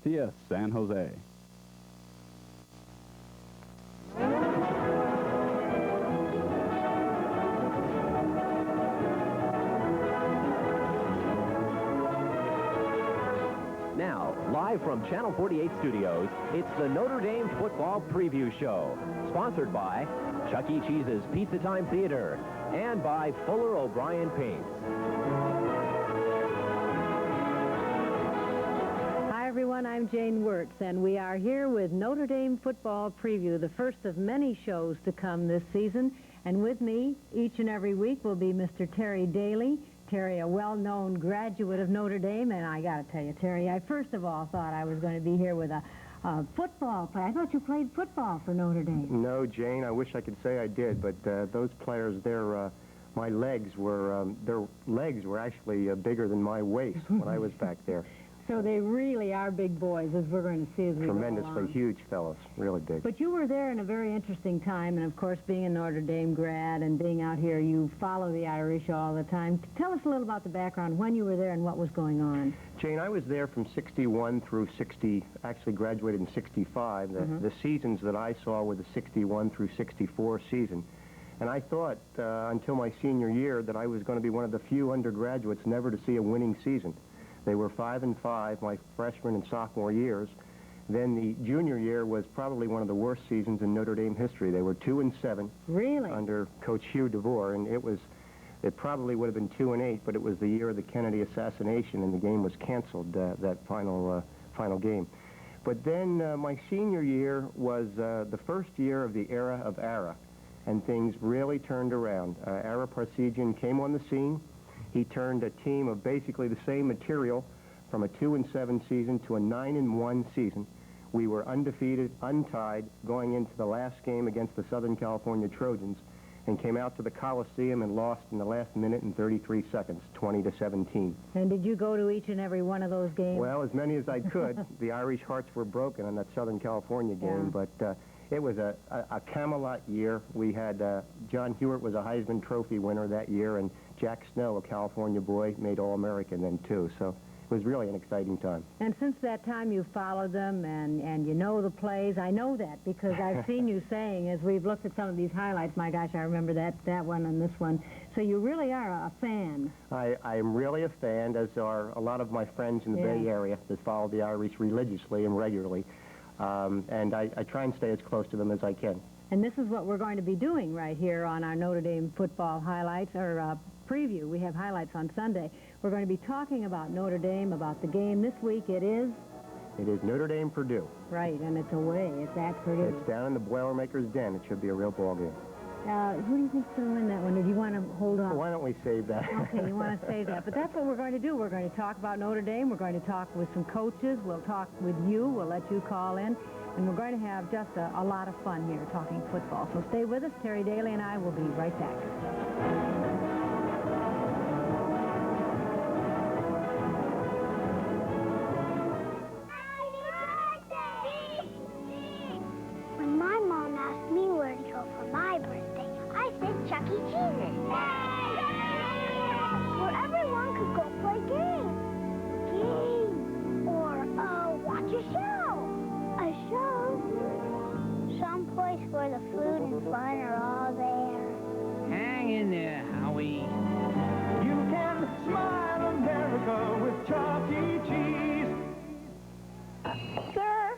Garcia, San Jose. Now, live from Channel 48 Studios, it's the Notre Dame Football Preview Show, sponsored by Chuck E. Cheese's Pizza Time Theater and by Fuller O'Brien Paints. Hi, everyone. I'm Jane Wirtz, and we are here with Notre Dame Football Preview, the first of many shows to come this season. And with me, each and every week, will be Mr. Terry Daly. Terry, a well-known graduate of Notre Dame, and I got to tell you, Terry, I first of all thought I was going to be here with a football player. I thought you played football for Notre Dame. No, Jane, I wish I could say I did, but those players, my legs were, their legs were actually bigger than my waist when I was back there. So they really are big boys, as we're going to see as we go along. Tremendously huge fellows, really big. But you were there in a very interesting time, and of course, being a Notre Dame grad and being out here, you follow the Irish all the time. Tell us a little about the background, when you were there and what was going on. Jane, I was there from 61 through 60, actually graduated in 65. The seasons that I saw were the 61 through 64 season. And I thought, until my senior year, that I was going to be one of the few undergraduates never to see a winning season. They were 5-5 my freshman and sophomore years. Then the junior year was probably one of the worst seasons in Notre Dame history. They were 2-7. Really? Under Coach Hugh DeVore, and it probably would have been 2-8, but it was the year of the Kennedy assassination, and the game was canceled, that final game. But then my senior year was the first year of the era of Ara, and things really turned around. Ara Parsegian came on the scene. He turned a team of basically the same material from a 2-7 season to a 9-1 season. We were undefeated, untied, going into the last game against the Southern California Trojans, and came out to the Coliseum and lost in the last minute and 33 seconds, 20-17. And did you go to each and every one of those games? Well, as many as I could. The Irish hearts were broken on that Southern California game, but it was a Camelot year. We had John Hewitt was a Heisman Trophy winner that year, and Jack Snow, a California boy, made All-American then, too. So it was really an exciting time. And since that time, you've followed them, and you know the plays. I know that because I've seen you saying, as we've looked at some of these highlights, my gosh, I remember that one and this one. So you really are a fan. I am really a fan, as are a lot of my friends in the Bay Area that follow the Irish religiously and regularly. And I try and stay as close to them as I can. And this is what we're going to be doing right here on our Notre Dame football highlights, or preview. We have highlights on Sunday. We're going to be talking about Notre Dame, about the game. This week it is? It is Notre Dame Purdue. Right, and it's away. It's at Purdue. It's down in the Boilermakers' Den. It should be a real ball game. Who do you think's going to win that one? Or do you want to hold on? Well, why don't we save that? Okay, you want to save that. But that's what we're going to do. We're going to talk about Notre Dame. We're going to talk with some coaches. We'll talk with you. We'll let you call in. And we're going to have just a lot of fun here talking football. So stay with us. Terry Daly and I will be right back. When my mom asked me where to go for my birthday, I said Chuck E. Cheese's. Where everyone could go play games. Or watch a show. A show? Someplace where the food and fun are all there. Hang in there, Howie. You can smile America with Chuck E. Cheese. Sir,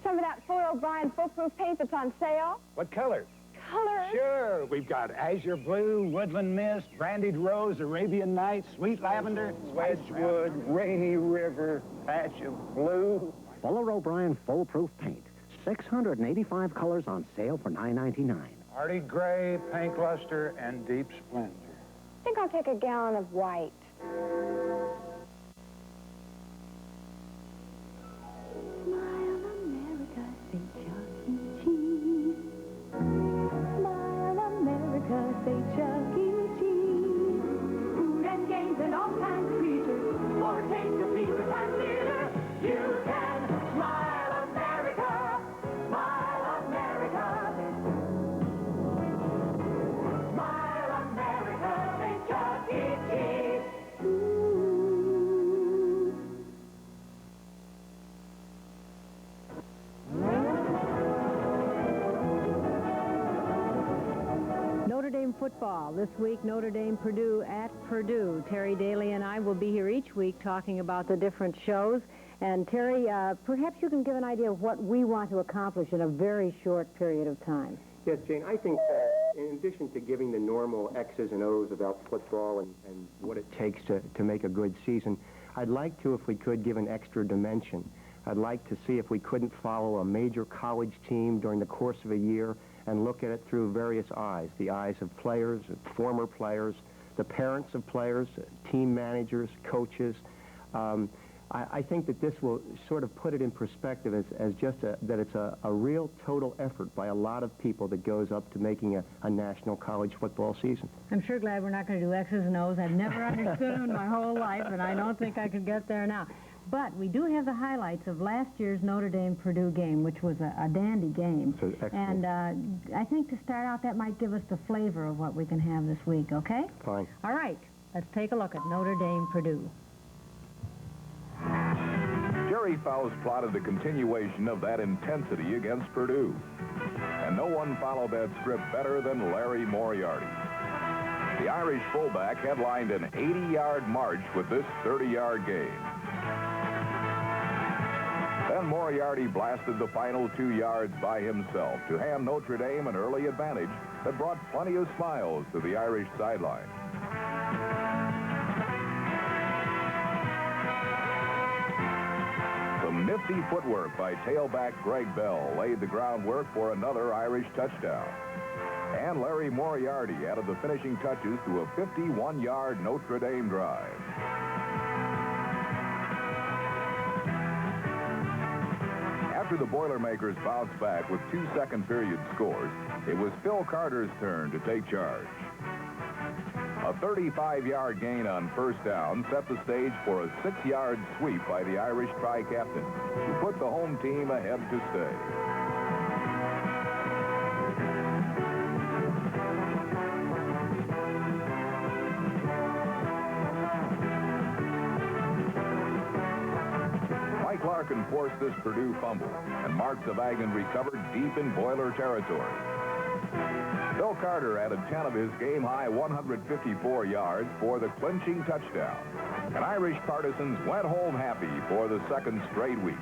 some of that Fuller O'Brien foolproof paint that's on sale. What color? Color? Sure, we've got azure blue, woodland mist, brandied rose, Arabian nights, sweet lavender, Wedgwood, rainy river, patch of blue. Fuller O'Brien Foolproof Paint. 685 colors on sale for $9.99. Hardy gray, pink luster, and deep splendor. I think I'll take a gallon of white. Smile America, say Chuck E. Cheese. Smile America, say Chuck E. Cheese. Food and games and all kinds of features. For a taste of pizza and theater, you can smile America. Smile America. Smile America, say Chuck E. Cheese. football. This week, Notre Dame Purdue at Purdue. Terry Daly and I will be here each week talking about the different shows. And Terry, perhaps you can give an idea of what we want to accomplish in a very short period of time. Yes, Jane, I think in addition to giving the normal X's and O's about football and what it takes to make a good season, I'd like to, if we could, give an extra dimension. I'd like to see if we couldn't follow a major college team during the course of a year and look at it through various eyes, the eyes of players, former players, the parents of players, team managers, coaches. I think that this will sort of put it in perspective as just that it's a real total effort by a lot of people that goes up to making a national college football season. I'm sure glad we're not going to do X's and O's. I've never understood them in my whole life, and I don't think I could get there now. But we do have the highlights of last year's Notre Dame-Purdue game, which was a dandy game. So excellent. And I think to start out, that might give us the flavor of what we can have this week, okay? Fine. All right, let's take a look at Notre Dame-Purdue. Jerry Faust plotted the continuation of that intensity against Purdue. And no one followed that script better than Larry Moriarty. The Irish fullback headlined an 80-yard march with this 30-yard game. Then Moriarty blasted the final 2 yards by himself to hand Notre Dame an early advantage that brought plenty of smiles to the Irish sideline. Some nifty footwork by tailback Greg Bell laid the groundwork for another Irish touchdown. And Larry Moriarty added the finishing touches to a 51-yard Notre Dame drive. After the Boilermakers bounced back with 2 second-period scores, it was Phil Carter's turn to take charge. A 35-yard gain on first down set the stage for a 6-yard sweep by the Irish tri-captain, who put the home team ahead to stay. Mike Larkin forced this Purdue fumble, and Mark Zavagan recovered deep in Boiler territory. Phil Carter added 10 of his game-high 154 yards for the clinching touchdown. And Irish partisans went home happy for the second straight week.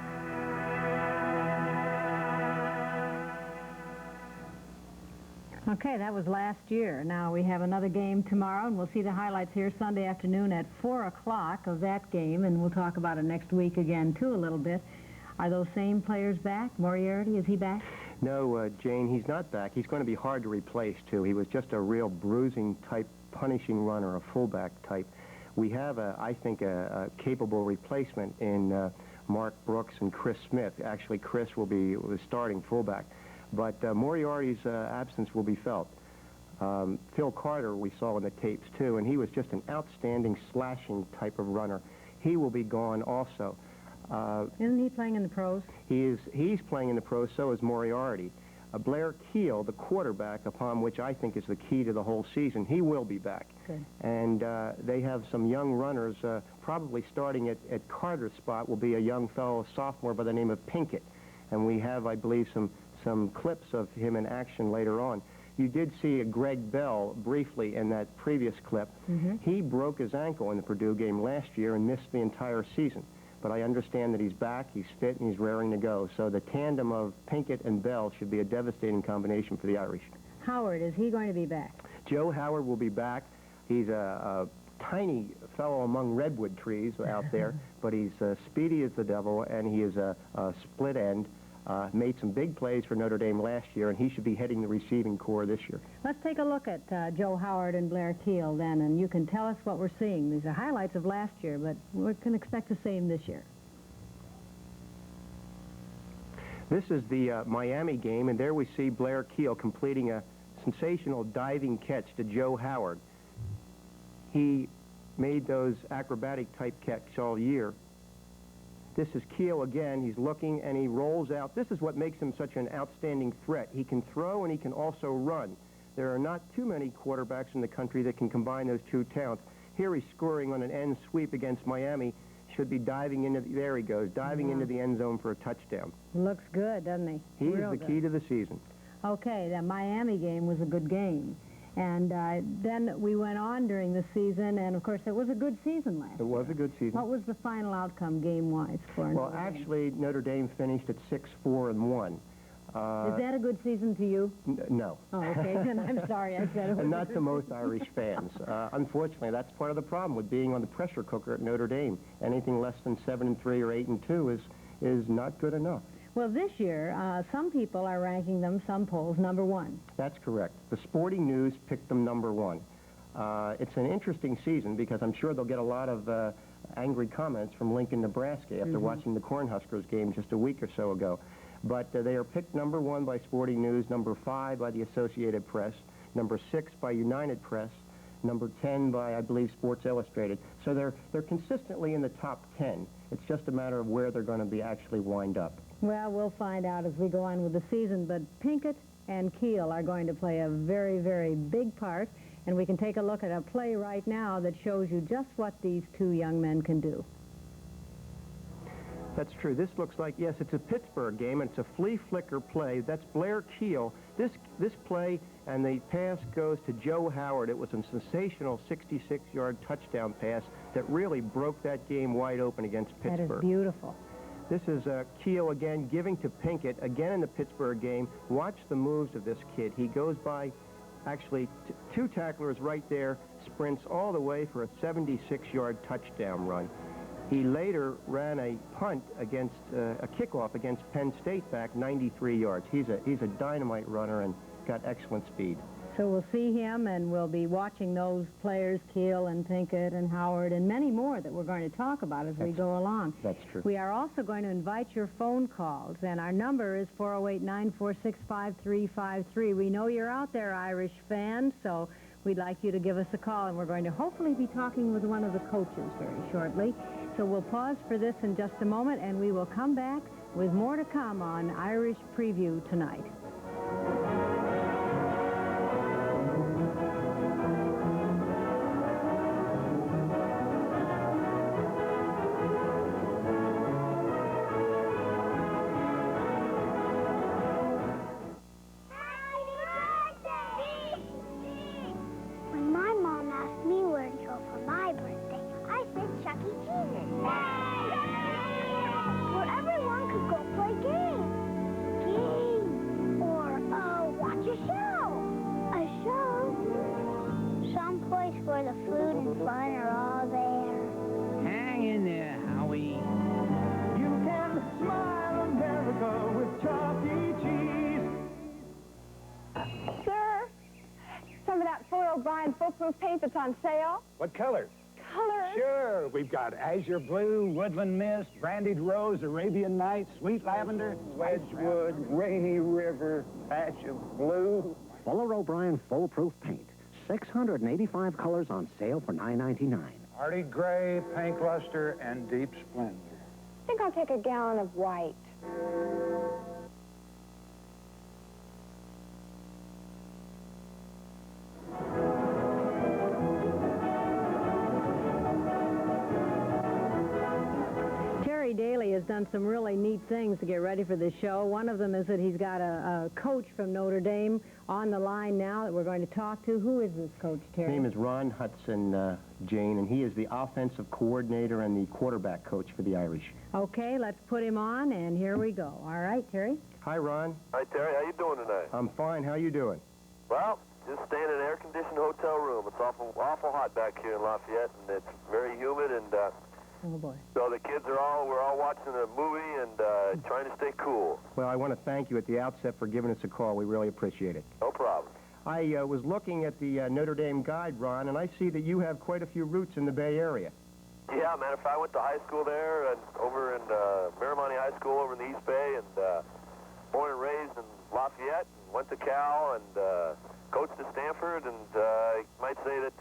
Okay, that was last year. Now we have another game tomorrow, and we'll see the highlights here Sunday afternoon at 4 o'clock of that game, and we'll talk about it next week again, too, a little bit. Are those same players back? Moriarty, is he back? No, Jane, he's not back. He's going to be hard to replace, too. He was just a real bruising-type, punishing runner, a fullback type. We have, I think, a capable replacement in Mark Brooks and Chris Smith. Actually, Chris will be the starting fullback. But Moriarty's absence will be felt. Phil Carter we saw in the tapes, too, and he was just an outstanding slashing type of runner. He will be gone also. Isn't he playing in the pros? He's playing in the pros, so is Moriarty. Blair Keel, the quarterback, upon which I think is the key to the whole season, he will be back. Good. And they have some young runners, probably starting at Carter's spot will be a young fellow, sophomore by the name of Pinkett. And we have, I believe, some clips of him in action later on. You did see a Greg Bell briefly in that previous clip. Mm-hmm. He broke his ankle in the Purdue game last year and missed the entire season. But I understand that he's back, he's fit, and he's raring to go. So the tandem of Pinkett and Bell should be a devastating combination for the Irish. Howard, is he going to be back? Joe Howard will be back. He's a tiny fellow among redwood trees out there, but he's speedy as the devil, and he is a split end. Made some big plays for Notre Dame last year, and he should be heading the receiving corps this year. Let's take a look at Joe Howard and Blair Keel then, and you can tell us what we're seeing. These are highlights of last year, but we can expect the same this year. This is the Miami game, and there we see Blair Keel completing a sensational diving catch to Joe Howard. He made those acrobatic-type catches all year. This is Keel again. He's looking, and he rolls out. This is what makes him such an outstanding threat. He can throw, and he can also run. There are not too many quarterbacks in the country that can combine those two talents. Here he's scoring on an end sweep against Miami. Should be diving into there he goes, diving into the end zone for a touchdown. Looks good, doesn't he? He's the key to the season. Okay, the Miami game was a good game. And then we went on during the season, and of course it was a good season last year. It was a good season. What was the final outcome game-wise for Well, Notre Dame? actually, Notre Dame finished at 6-4-1. Is that a good season to you? No. Oh, okay, then I'm sorry I said it was. And not to most Irish fans. Unfortunately, that's part of the problem with being on the pressure cooker at Notre Dame. Anything less than 7-3 or 8-2 is not good enough. Well, this year, some people are ranking them, some polls, number 1. That's correct. The Sporting News picked them number 1. It's an interesting season because I'm sure they'll get a lot of angry comments from Lincoln, Nebraska after watching the Cornhuskers game just a week or so ago. But they are picked number 1 by Sporting News, number 5 by the Associated Press, number 6 by United Press, number 10 by, I believe, Sports Illustrated. So they're consistently in the top 10. It's just a matter of where they're going to be actually wind up. Well, we'll find out as we go on with the season, but Pinkett and Keel are going to play a very, very big part, and we can take a look at a play right now that shows you just what these two young men can do. That's true. This looks like, yes, it's a Pittsburgh game, and it's a flea flicker play. That's Blair Keel. This play, and the pass goes to Joe Howard. It was a sensational 66-yard touchdown pass that really broke that game wide open against Pittsburgh. That is beautiful. This is Keel again giving to Pinkett, again in the Pittsburgh game. Watch the moves of this kid. He goes by, actually, 2 tacklers right there, sprints all the way for a 76-yard touchdown run. He later ran a punt against, a kickoff against Penn State back 93 yards. He's a dynamite runner and got excellent speed. So we'll see him, and we'll be watching those players, Keel and Pinkett and Howard, and many more that we're going to talk about as we go along. That's true. We are also going to invite your phone calls, and our number is 408-946-5353. We know you're out there, Irish fans, so we'd like you to give us a call, and we're going to hopefully be talking with one of the coaches very shortly. So we'll pause for this in just a moment, and we will come back with more to come on Irish Preview tonight. When my mom asked me where to go for my birthday, I said Chuck E. Cheese's. Where everyone could go play games. Or, watch a show. A show? Someplace where the food and fun are all there. Hang in there, Howie. You can smile America with Chuck E. Cheese. Sir, some of that foil O'Brien foolproof paint that's on sale. What colors? Colors. Sure, we've got azure blue, woodland mist, brandied rose, Arabian Nights, sweet lavender, Wedgwood, rainy river, patch of blue. Fuller O'Brien Foolproof Paint. 685 colors on sale for $9.99. Hardy gray, pink luster, and deep splendor. I think I'll take a gallon of white. Terry Daly has done some really neat things to get ready for this show. One of them is that he's got a coach from Notre Dame on the line now that we're going to talk to. Who is this coach, Terry? His name is Ron Hudson, Jane, and he is the offensive coordinator and the quarterback coach for the Irish. Okay, let's put him on, and here we go. All right, Terry? Hi, Ron. Hi, Terry. How you doing tonight? I'm fine. How you doing? Well, just staying in an air-conditioned hotel room. It's awful hot back here in Lafayette, and it's very humid, and Oh, boy. so the kids we're all watching a movie and trying to stay cool. Well, I want to thank you at the outset for giving us a call. We really appreciate it. No problem. I was looking at the Notre Dame guide, Ron, and I see that you have quite a few roots in the Bay Area. Yeah, matter of fact, I went to high school there, and over in Miramonte High School over in the East Bay, and born and raised in Lafayette, and went to Cal, and coached at Stanford, and I might say that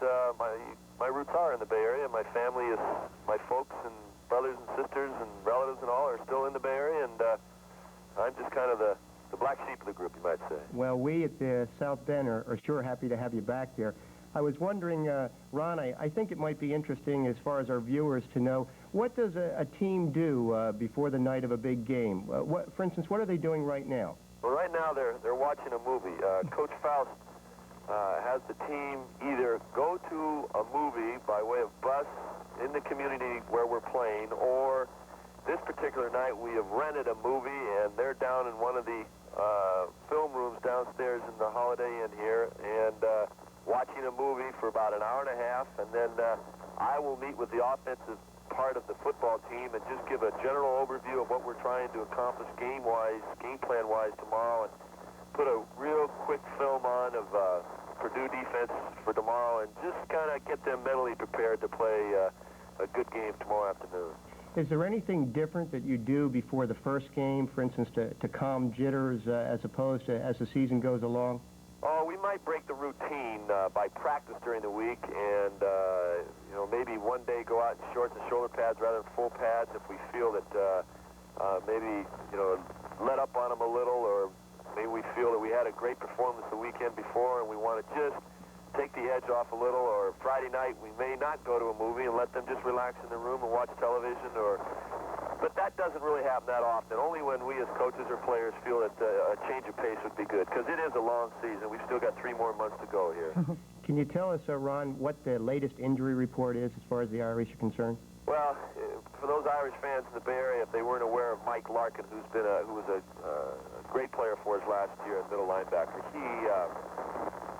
my roots are in the Bay Area. My family is, my folks and brothers and sisters and relatives and all are still in the Bay Area, and I'm just kind of the black sheep of the group, you might say. Well, we at the South Bend are sure happy to have you back there. I was wondering, Ron, I think it might be interesting as far as our viewers to know, what does a team do before the night of a big game? For instance, what are they doing right now? Well, right now they're watching a movie. Coach Faust has the team either go to a movie by way of bus in the community where we're playing, or this particular night we have rented a movie and they're down in one of the film rooms downstairs in the Holiday Inn here and watching a movie for about an hour and a half, and then I will meet with the offensive part of the football team and just give a general overview of what we're trying to accomplish game plan-wise tomorrow, and put a real quick film on of Purdue defense for tomorrow, and just kind of get them mentally prepared to play a good game tomorrow afternoon. Is there anything different that you do before the first game, for instance, to calm jitters as opposed to as the season goes along? Oh, we might break the routine by practice during the week, and you know, maybe one day go out in shorts and shoulder pads rather than full pads if we feel that maybe, you know, let up on them a little, or maybe we feel that we had a great performance the weekend before and we want to just take the edge off a little. Or Friday night we may not go to a movie and let them just relax in the room and watch television. But that doesn't really happen that often. Only when we as coaches or players feel that a change of pace would be good, because it is a long season. We've still got 3 more months to go here. Can you tell us, Ron, what the latest injury report is as far as the Irish are concerned? Well, for those Irish fans in the Bay Area, if they weren't aware of Mike Larkin, who was a great player for us last year at middle linebacker,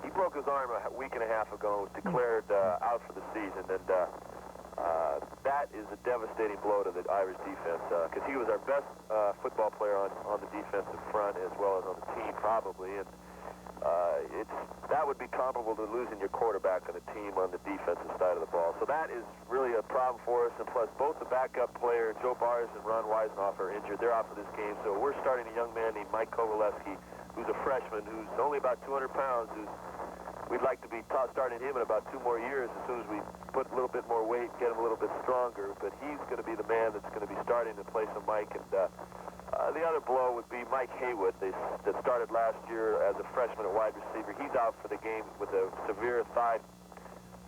he broke his arm a week and a half ago and was declared out for the season, and that is a devastating blow to the Irish defense, because he was our best football player on the defensive front as well as on the team, probably, and that would be comparable to losing your quarterback on a team on the defensive side of the ball. So that is really a problem for us, and plus both the backup player, Joe Bars and Ron Weisenhoff, are injured. They're out for this game, so we're starting a young man named Mike Kovalevsky, who's a freshman, who's only about 200 pounds, we'd like to be starting him in about 2 more years as soon as we put a little bit more weight, get him a little bit stronger. But he's going to be the man that's going to be starting in place of Mike. And the other blow would be Mike Haywood, that started last year as a freshman at wide receiver. He's out for the game with a severe thigh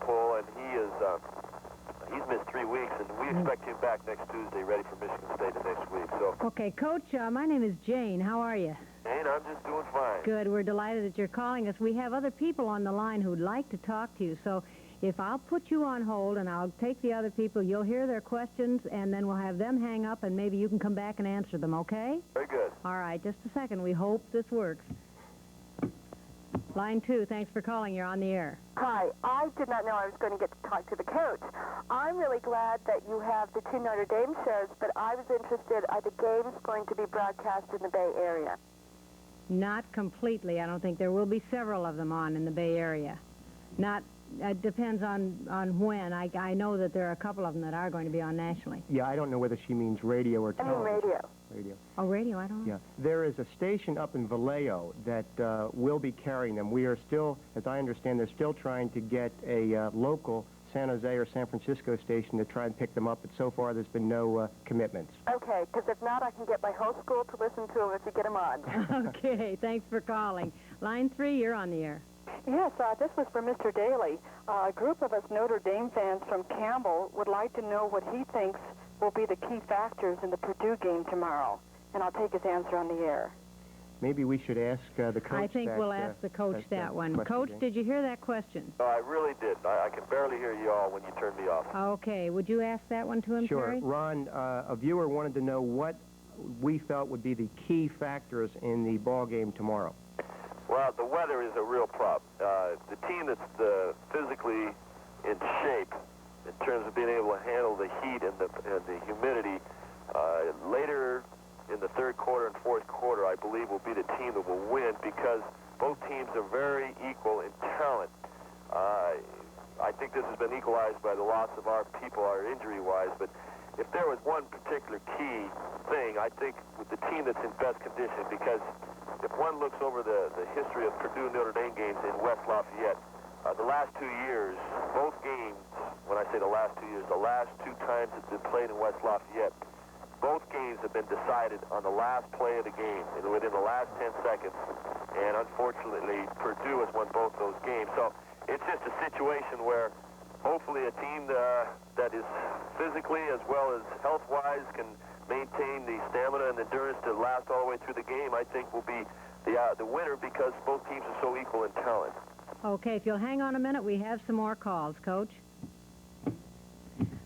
pull, and he's missed 3 weeks, and we expect him back next Tuesday, ready for Michigan State the next week. So. Okay, Coach, my name is Jane. How are you? Jane, I'm just doing fine. Good. We're delighted that you're calling us. We have other people on the line who'd like to talk to you, so if I'll put you on hold and I'll take the other people, you'll hear their questions, and then we'll have them hang up, and maybe you can come back and answer them, okay? Very good. All right, just a second. We hope this works. Line 2, thanks for calling. You're on the air. Hi. I did not know I was going to get to talk to the coach. I'm really glad that you have the 2 Notre Dame shows, but I was interested, are the games going to be broadcast in the Bay Area? Not completely. I don't think. There will be several of them on in the Bay Area. It depends on when. I know that there are a couple of them that are going to be on nationally. Yeah, I don't know whether she means radio or television. I mean radio. Radio. Oh, radio, I don't know. Yeah. There is a station up in Vallejo that will be carrying them. We are still, as I understand, they're still trying to get a local San Jose or San Francisco station to try and pick them up, but so far there's been no commitments. Okay, because if not, I can get my whole school to listen to them if you get them on. Okay, thanks for calling. Line 3, you're on the air. Yes, this was for Mr. Daly. A group of us Notre Dame fans from Campbell would like to know what he thinks will be the key factors in the Purdue game tomorrow, and I'll take his answer on the air. Maybe we should ask the coach. I think we'll ask the coach that one. Coach, again. did you hear that question? No, I really did. I can barely hear you all when you turned me off. Okay, would you ask that one to him, Sure. Terry? Ron, a viewer wanted to know what we felt would be the key factors in the ball game tomorrow. Well, the weather is a real problem. The team that's physically in shape in terms of being able to handle the heat and the humidity later in the 3rd quarter and 4th quarter, I believe, will be the team that will win, because both teams are very equal in talent. I think this has been equalized by the loss of our people, our injury-wise, but if there was one particular key thing, I think with the team that's in best condition, because if one looks over the history of Purdue-Notre Dame games in West Lafayette, the last 2 years, both games, when I say the last 2 years, the last 2 times it's been played in West Lafayette, both games have been decided on the last play of the game, within the last 10 seconds, and unfortunately, Purdue has won both those games. So it's just a situation where hopefully a team that is physically as well as health-wise can maintain the stamina and endurance to last all the way through the game, I think will be the winner, because both teams are so equal in talent. Okay, if you'll hang on a minute, we have some more calls, Coach.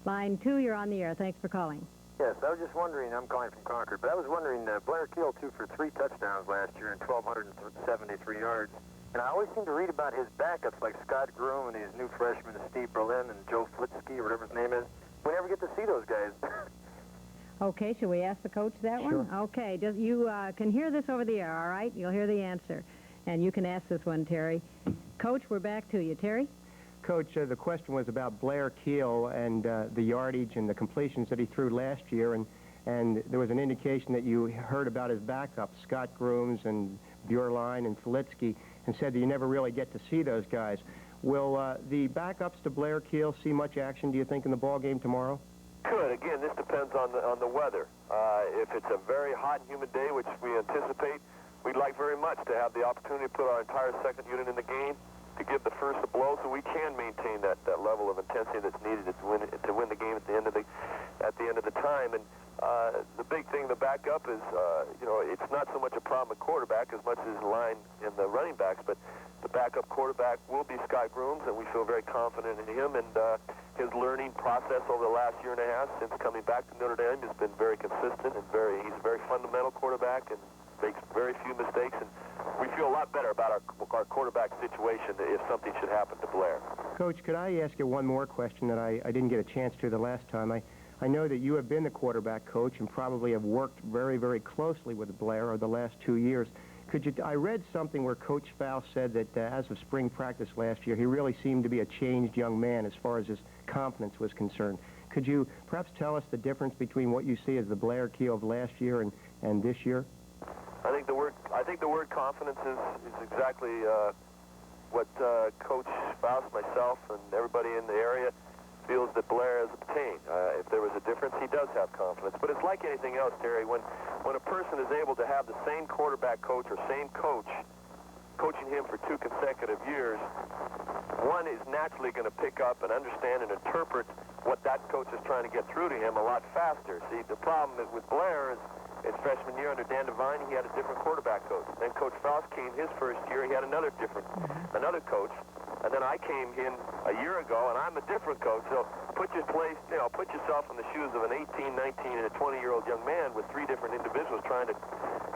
Line 2, you're on the air. Thanks for calling. Yes, I was just wondering, I'm calling from Concord, but I was wondering, Blair Keel threw for 3 touchdowns last year and 1,273 yards. And I always seem to read about his backups like Scott Groom and his new freshman, Steve Berlin, and Joe Flitsky, or whatever his name is. We never get to see those guys. Okay, should we ask the coach that one? Sure. Okay, you can hear this over the air, all right? You'll hear the answer. And you can ask this one, Terry. Coach, we're back to you. Terry? Coach, the question was about Blair Keel and the yardage and the completions that he threw last year, and there was an indication that you heard about his backups, Scott Grooms and Buerlein and Filitsky, and said that you never really get to see those guys. Will the backups to Blair Keel see much action, do you think, in the ball game tomorrow? Could. Again, this depends on the weather. If it's a very hot and humid day, which we anticipate, we'd like very much to have the opportunity to put our entire second unit in the game to give the first a blow, so we can maintain that level of intensity that's needed to win the game at the end of the time. And the big thing, the backup is, it's not so much a problem at quarterback as much as the line in the running backs, but the backup quarterback will be Scott Grooms, and we feel very confident in him, and his learning process over the last year and a half since coming back to Notre Dame has been very consistent, and he's a very fundamental quarterback and makes very few mistakes, and we feel a lot better about our quarterback situation if something should happen to Blair. Coach, could I ask you one more question that I didn't get a chance to the last time? I know that you have been the quarterback coach and probably have worked very, very closely with Blair over the last 2 years. I read something where Coach Faust said that as of spring practice last year, he really seemed to be a changed young man as far as his confidence was concerned. Could you perhaps tell us the difference between what you see as the Blair Keel of last year and this year? I think the word confidence is exactly what Coach Faust, myself, and everybody in the area feels that Blair has obtained. If there was a difference, he does have confidence. But it's like anything else, Terry. When a person is able to have the same quarterback coach or same coach coaching him for 2 consecutive years, one is naturally going to pick up and understand and interpret what that coach is trying to get through to him a lot faster. See, the problem with Blair is his freshman year under Dan Devine, he had a different quarterback coach. Then Coach Faust came his first year, he had another coach. And then I came in a year ago, and I'm a different coach. So put yourself in the shoes of an 18, 19, and a 20-year-old young man with 3 different individuals trying to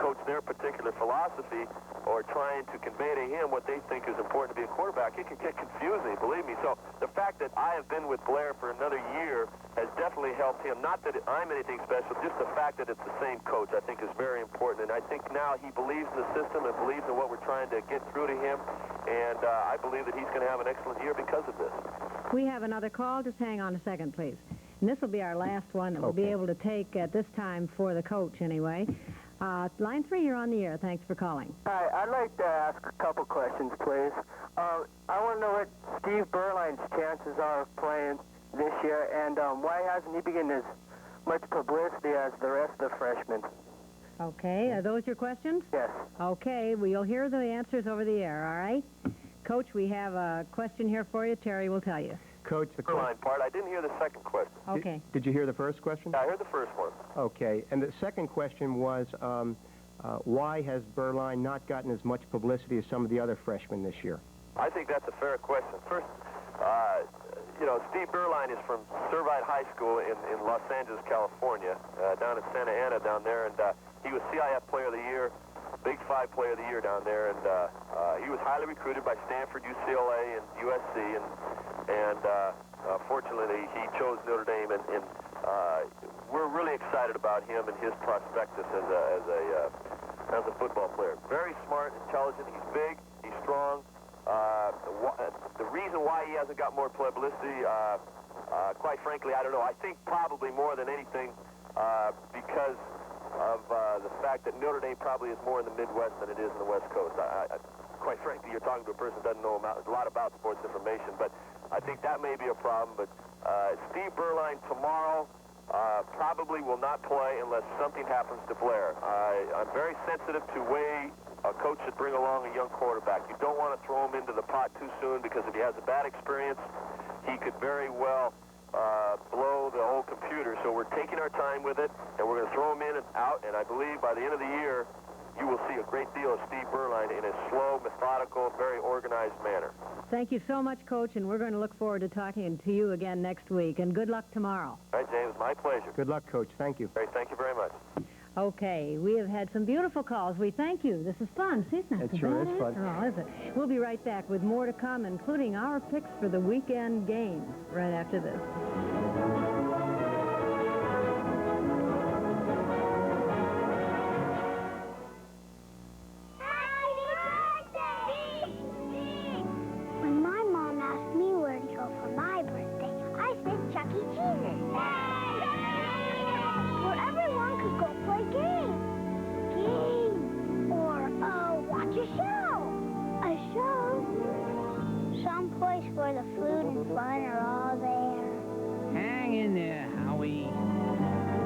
coach their particular philosophy or trying to convey to him what they think is important to be a quarterback. It can get confusing, believe me. So the fact that I have been with Blair for another year has definitely helped him. Not that I'm anything special, just the fact that it's the same coach I think is very important. And I think now he believes in the system and believes in what we're trying to get through to him. And I believe that he's going to have an excellent year because of this. We have another call. Just hang on a second, please. And this will be our last one that we'll be able to take at this time for the coach, anyway. Line 3, you're on the air. Thanks for calling. Hi, I'd like to ask a couple questions, please. I want to know what Steve Berline's chances are of playing this year, and why hasn't he been getting as much publicity as the rest of the freshmen? Okay, are those your questions? Yes. Okay, well, you'll hear the answers over the air, all right? Coach, we have a question here for you. Terry will tell you. Coach, the Berline part, I didn't hear the second question. Okay. Did you hear the first question? Yeah, I heard the first one. Okay, and the second question was, why has Berline not gotten as much publicity as some of the other freshmen this year? I think that's a fair question. First, Steve Berline is from Servite High School in Los Angeles, California, down in Santa Ana down there, and he was CIF Player of the Year, Big 5 Player of the Year down there, and he was highly recruited by Stanford, UCLA, and USC, and fortunately he chose Notre Dame, and we're really excited about him and his prospectus as a football player. Very smart, intelligent, he's big, he's strong. The reason why he hasn't got more publicity, quite frankly, I don't know. I think probably more than anything because of the fact that Notre Dame probably is more in the Midwest than it is in the West Coast. Quite frankly, you're talking to a person who doesn't know a lot about sports information, but I think that may be a problem. But Steve Berline tomorrow probably will not play unless something happens to Blair. I'm very sensitive to way a coach should bring along a young quarterback. You don't want to throw him into the pot too soon, because if he has a bad experience, he could very well blow the whole computer. So we're taking our time with it, and we're going to throw him in and out, and I believe by the end of the year, you will see a great deal of Steve Berline in a slow, methodical, very organized manner. Thank you so much, Coach, and we're going to look forward to talking to you again next week. And good luck tomorrow. All right, James, my pleasure. Good luck, Coach. Thank you. Great, thank you very much. Okay, we have had some beautiful calls. We thank you. This is fun. See, it's not It so sure bad is fun. after all, is it? We'll be right back with more to come, including our picks for the weekend games right after this. When my mom asked me where to go for my birthday, I said Chuck E. Cheese's. Where everyone could go play games. Or, watch a show. A show? Some place where the food and fun are all there. Hang in there, Howie.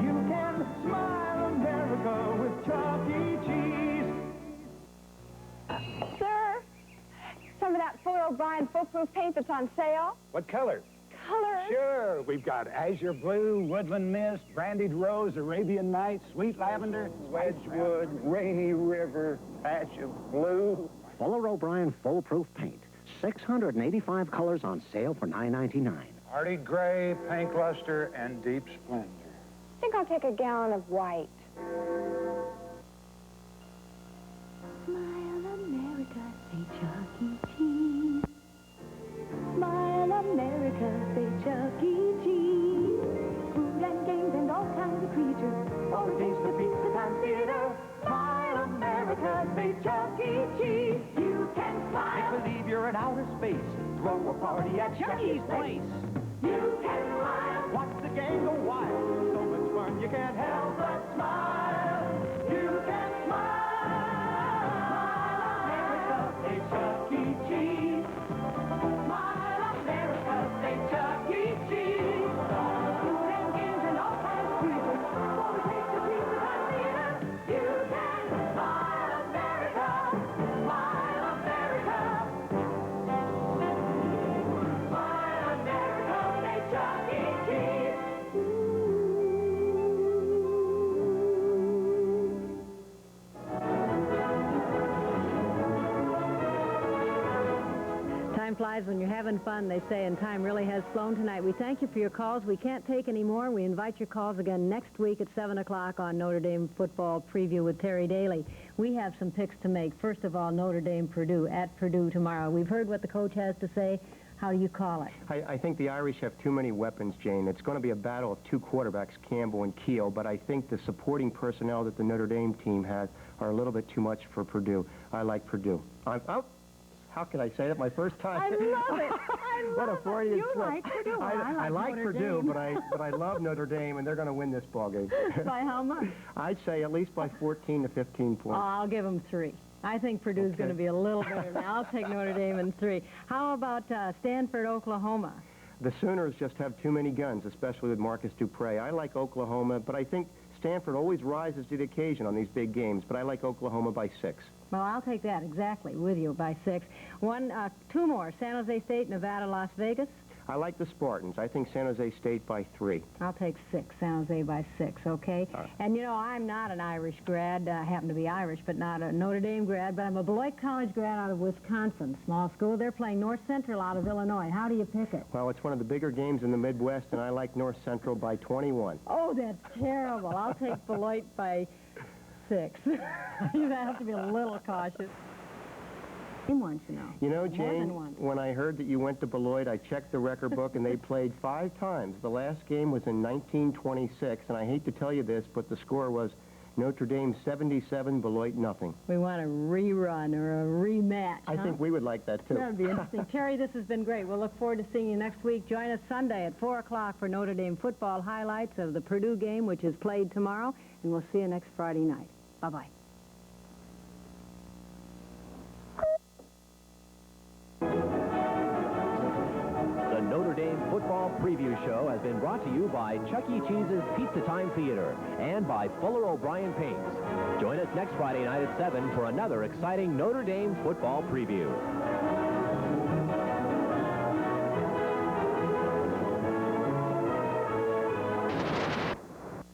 You can smile America with Chuck E. Cheese. Sir, some of that foil O'Brien foolproof paint that's on sale. What color? Color? Sure. We've got azure blue, woodland mist, brandied rose, Arabian Nights, sweet lavender, Wedgwood, rainy river, patch of blue. Fuller O'Brien foolproof paint. 685 colors on sale for $9.99. Hardy gray, pink luster, and deep splendor. I think I'll take a gallon of white. Smile America, say Chuck E. Cheese. Smile America, say Chuck E. Cheese. Food and games and all kinds of creatures. All the days for pizza time theater. Smile America, say Chuck E. Cheese. You can smile. Make believe you're in outer space. Throw a party at Chuck E.'s place. You can smile. Watch the game go wild. So much fun you can't help but smile. You can smile. America, say Chuck E. Cheese. Smile America, say Chuck E. Cheese. Food and games and all kinds of creatures. For the taste of pizza time theater. You can smile America. Smile America. Smile America, say Chuck E. Cheese. Time flies when you're having fun, they say, and time really has flown tonight. We thank you for your calls. We can't take any more. We invite your calls again next week at 7 o'clock on Notre Dame Football Preview with Terry Daly. We have some picks to make. First of all, Notre Dame Purdue at Purdue tomorrow. We've heard what the coach has to say. How do you call it? I think the Irish have too many weapons, Jane. It's going to be a battle of two quarterbacks, Campbell and Keel, but I think the supporting personnel that the Notre Dame team has are a little bit too much for Purdue. I like Purdue. How can I say that? My first time. I love it. I love what a Freudian You slip. like Purdue. I like Notre Purdue, Dame. but I love Notre Dame, and they're going to win this ball game. By how much? I'd say at least by 14 to 15 points. I'll give them 3. I think Purdue's going to be a little better now. I'll take Notre Dame in 3. How about Stanford, Oklahoma? The Sooners just have too many guns, especially with Marcus Dupre. I like Oklahoma, but I think Stanford always rises to the occasion on these big games, but I like Oklahoma by 6. Well, I'll take that exactly with you by 6. 2 more. San Jose State, Nevada, Las Vegas. I like the Spartans. I think San Jose State by 3. I'll take 6. San Jose by 6, okay? And, you know, I'm not an Irish grad. I happen to be Irish, but not a Notre Dame grad. But I'm a Beloit College grad out of Wisconsin, small school. They're playing North Central out of Illinois. How do you pick it? Well, it's one of the bigger games in the Midwest, and I like North Central by 21. Oh, that's terrible. I'll take Beloit by 6. You have to be a little cautious. Once, you know. You know, More Jane, than once. when I heard that you went to Beloit, I checked the record book, and they played 5 times. The last game was in 1926, and I hate to tell you this, but the score was Notre Dame 77, Beloit nothing. We want a rerun or a rematch, I think we would like that, too. That would be interesting. Terry, this has been great. We'll look forward to seeing you next week. Join us Sunday at 4 o'clock for Notre Dame football highlights of the Purdue game, which is played tomorrow, and we'll see you next Friday night. Bye-bye. The Notre Dame Football Preview Show has been brought to you by Chuck E. Cheese's Pizza Time Theater and by Fuller O'Brien Paints. Join us next Friday night at 7 for another exciting Notre Dame Football Preview.